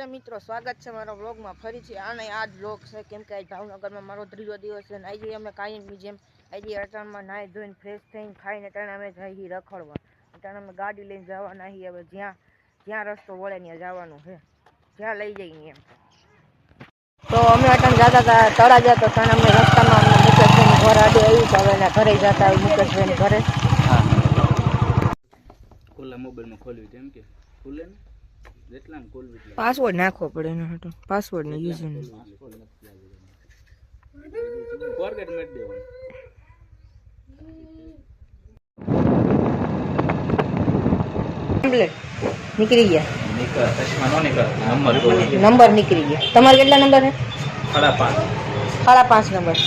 રાધે મિત્રો, સ્વાગત છે મારા વ્લોગમાં ફરીથી. આ જ વ્લોગ છે કેમ કે ભાવનગરમાં મારો ત્રીજો દિવસ છે. આજે અમે કાયમની જેમ આજે અટાણમાં નાહી ધોઈને ફ્રેશ થઈને ખાઈને અટાણે અમે જઈએ રખડવા. અટાણે અમે ગાડી લઈને જવાના છીએ. હવે જ્યાં રસ્તો વળે ત્યાં જવાનું છે, જ્યાં લઈ જઈએ એમ. તો અમે અટાણે જતા હતા તળાજા, તો ત્યાં અમે રસ્તામાં અમને મુકેશભાઈનું ઘર આડે આવ્યું તો હવે એના ઘરે જતા આવ્યું મુકેશભાઈના ઘરે. ખુલ્લા મોબાઈલમાં ખોલ્યું તેમ કે ખુલે ને પાસવર્ડ નાખવો પડે એનો હતો. પાસવર્ડ ને યુઝર ને ફોરગેટ મેટ દેવાનું. નીકળી ગયા નંબર નીકળી ગયા. તમારે કેટલા નંબર છે? 5.5 નંબર.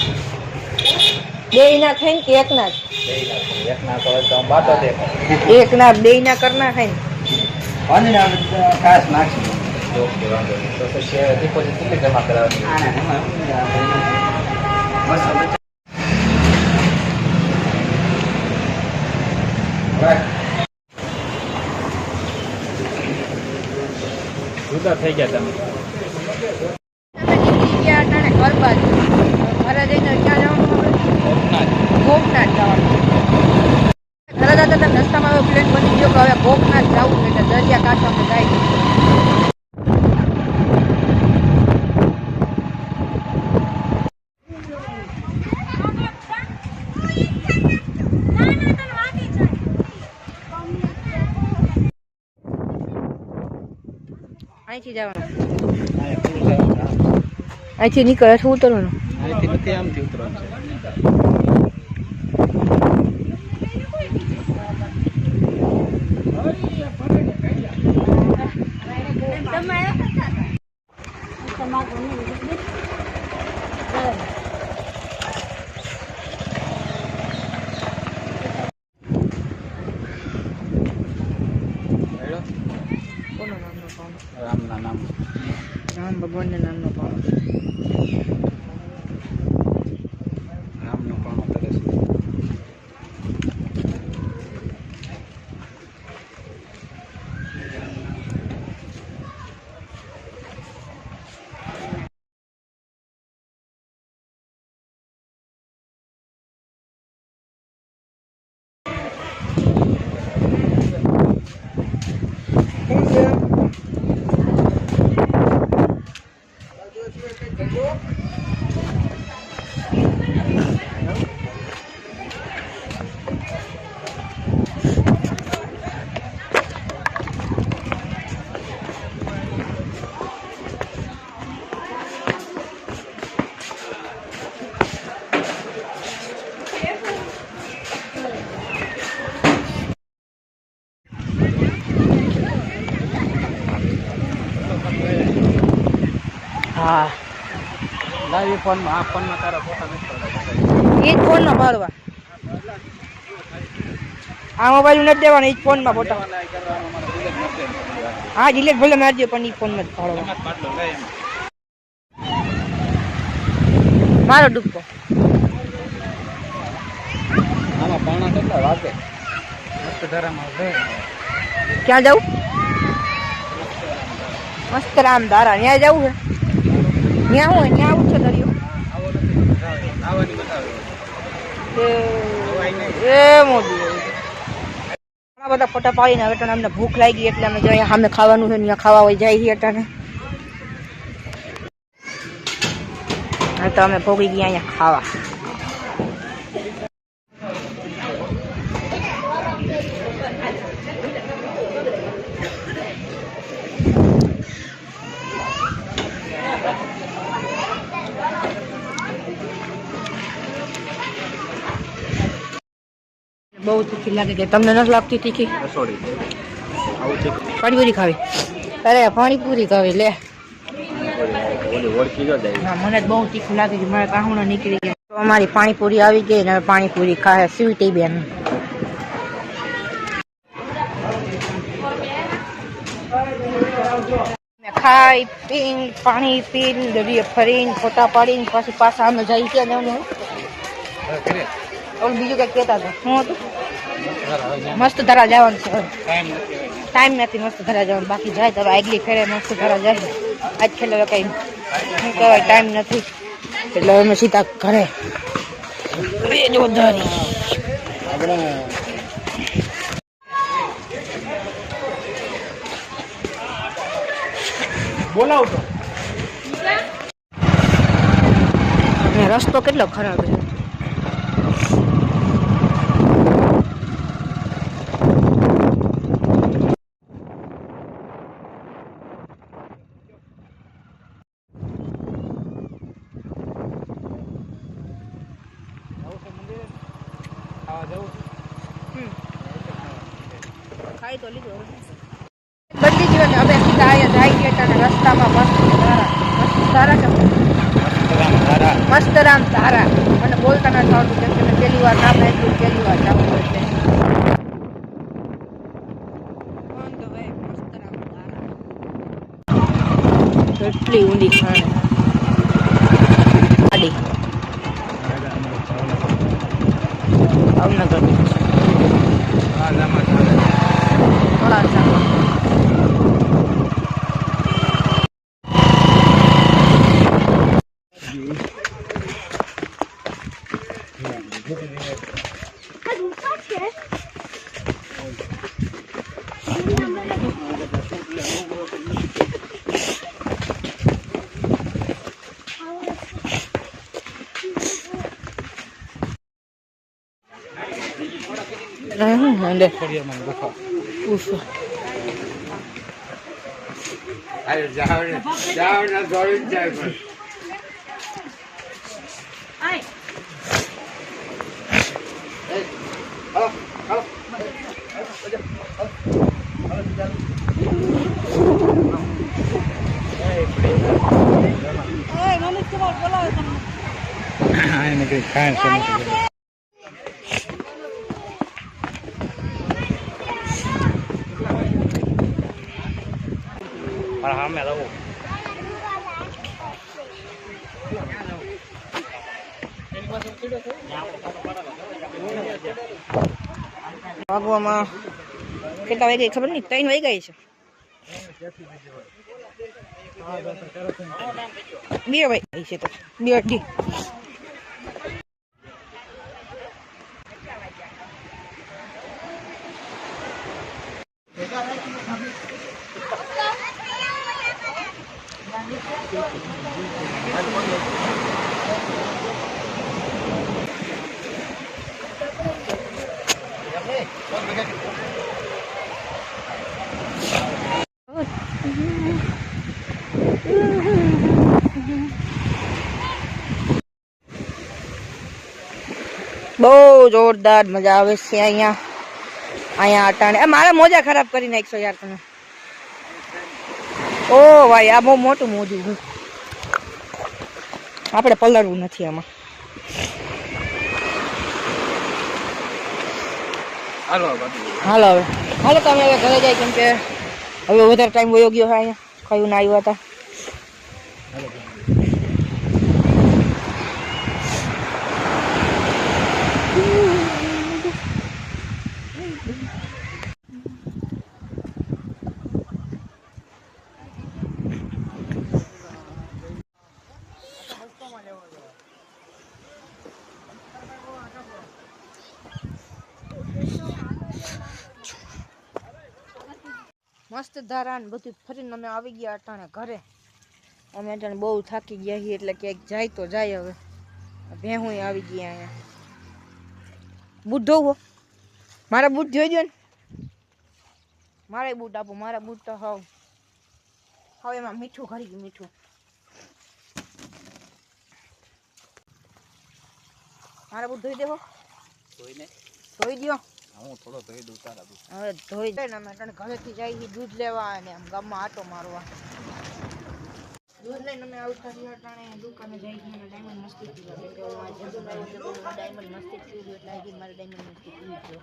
બે ના થાય કે એક ના? એક ના બે ના કરના થાય ને. કાશ નાખી ઓકે વાંધો નહીં. તો પછી ડિપોઝિટ કેટલી જમા કરાવવાની? જુદા થઈ ગયા તમે. નીકળી ગયા અટાણે ઘર બાજુ. ઘરે જઈને ક્યાં જવાનું? ગોપનાથ જવાનું. ઘરે જતા હતા રસ્તામાં હવે પ્લેન બની ગયો કે હવે ગોપનાથ જવું એટલે દરિયા કાંઠામાં જાય. અહીંથી જવાનું, અહીંથી નીકળે છે ઉતરવાનું. અહીંથી નથી આમથી ઉતરવાનું છે. રામના નામ, રામ ભગવાનના નામનો પાણો. રામનો પાણો કરે છે. હા, લાવી ફોનમાં. આ ફોનમાં તારા ફોટા નથી પડતા. એ જ ફોનમાં પાડવા. આ મોબાઈલ નથી દેવાનો, એ જ ફોનમાં ફોટા. હા, ડિલેટ ભલે મારી દો પણ એ ફોનમાં જ પાડવા. મારો ડૂબકો. આમાં પાણા કેટલા વાગે? મસ્ત ધરામાં છે. ક્યાં જવું? મસ્ત રામ ધારા. ત્યાં જવું છે? ત્યાં હું ત્યાં આવું છે દરિયો એ મોદી. ઘણા બધા ફોટા પાડીને હવે તો અમને ભૂખ લાગી એટલે અમે જો અહીંયા સામે ખાવાનું છે ત્યાં ખાવા હોય જાય છીએ અટાણે. હવે તો અમે ભોગી ગયા અહીંયા ખાવા. બહુ તીખી લાગે કે તમને નથી લાગતી તીખી? પાણીપુરી ખાવી? અરે પાણીપુરી ખાવી લે. હા, મને બહુ તીખું લાગે છે. મારે કાહુણા નીકળી ગયા. તો અમારી પાણીપુરી આવી ગઈ ને હવે પાણીપુરી ખાય સ્વીટી બેન. ખાઈ પીને પાણી પીને દરિયે ફરીને ફોટા પાડીને પછી પાછા અમે જઈ ગયા જવાનું. બીજું કઈ કહેતા હતા શું હતું? મસ્ત ધરા જવાનું છે. ટાઈમ નથી મસ્ત ધરા જવાનું. બાકી જાય તો આગલી ફેરે મસ્ત ધરા જાય. આજ ખેલે કઈ શું કહેવાય ટાઈમ નથી એટલે અમે સીધા ઘરે બે જ વધારી બોલાવતો રસ્તો કેટલો ખરાબ છે ખાઈ તો લીધું બદલી ગયો ને હવે સીધા અહીંયા જાય ગયા હતા ને રસ્તામાં મસ્ત રામ તારા મને બોલતા નથી આવડતું કેમ કે મેં પહેલી વાર નામ નાખ્યું પહેલી વાર જાઉં એટલે કેટલી ઊંડી ખાણ ગાડી ભાવનગર વાગવામાં કેટલા વાગે ખબર નહીં 3 વાગ્યા છે 2 વાગ્યા છે તો 2 અઢી બહુ જોરદાર મજા આવે છે અહીંયા અટાણે મારા મોજા ખરાબ કરી નાખશો યાર તમે ઓ ભાઈ આ બહુ મોટું મોજું આપણે પલળવું નથી આમાં હાલો તમે હવે ઘરે જાય કેમ કે હવે વધારે ટાઈમ વયો ગયો છે અહીંયા કયું ના આવ્યા હતા મસ્ત ધારા ને બધું ફરીને અમે આવી ગયા અટાણે ઘરે અમે અટાણે બહુ થાકી ગયા છીએ એટલે ક્યાંક જાય તો જાય હવે ભેહું આવી ગયા અહીંયા બૂટ ધોવો મારા બૂટ જોઈજો ને મારે બૂટ આપો મારા બૂટ તો હવે એમાં મીઠું ઘરી ગયું મીઠું મારા બૂટ ધોઈ દેવો ધોઈ દો હું થોડો ધોઈ દઉં તારા દૂધ હવે ધોઈ દે ને અમે ઘરેથી જઈએ દૂધ લેવા અને આમ ગામમાં આટો મારવા દૂધ લઈને અમે આવતા રહ્યા અટાણે દુકાને જઈ ગયા ડાયમંડ મસ્તી પીવા કેમ કે ડાયમંડ મસ્તી પીવું એટલે આવી મારે ડાયમંડ મસ્તી પીવી છે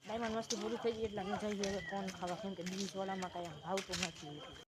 ડાયમંડ મસ્તી પૂરી થઈ ગઈ એટલે અમે જઈએ ફોન ખાવા કેમ કે બીજવાળામાં કાંઈ ભાવતું નથી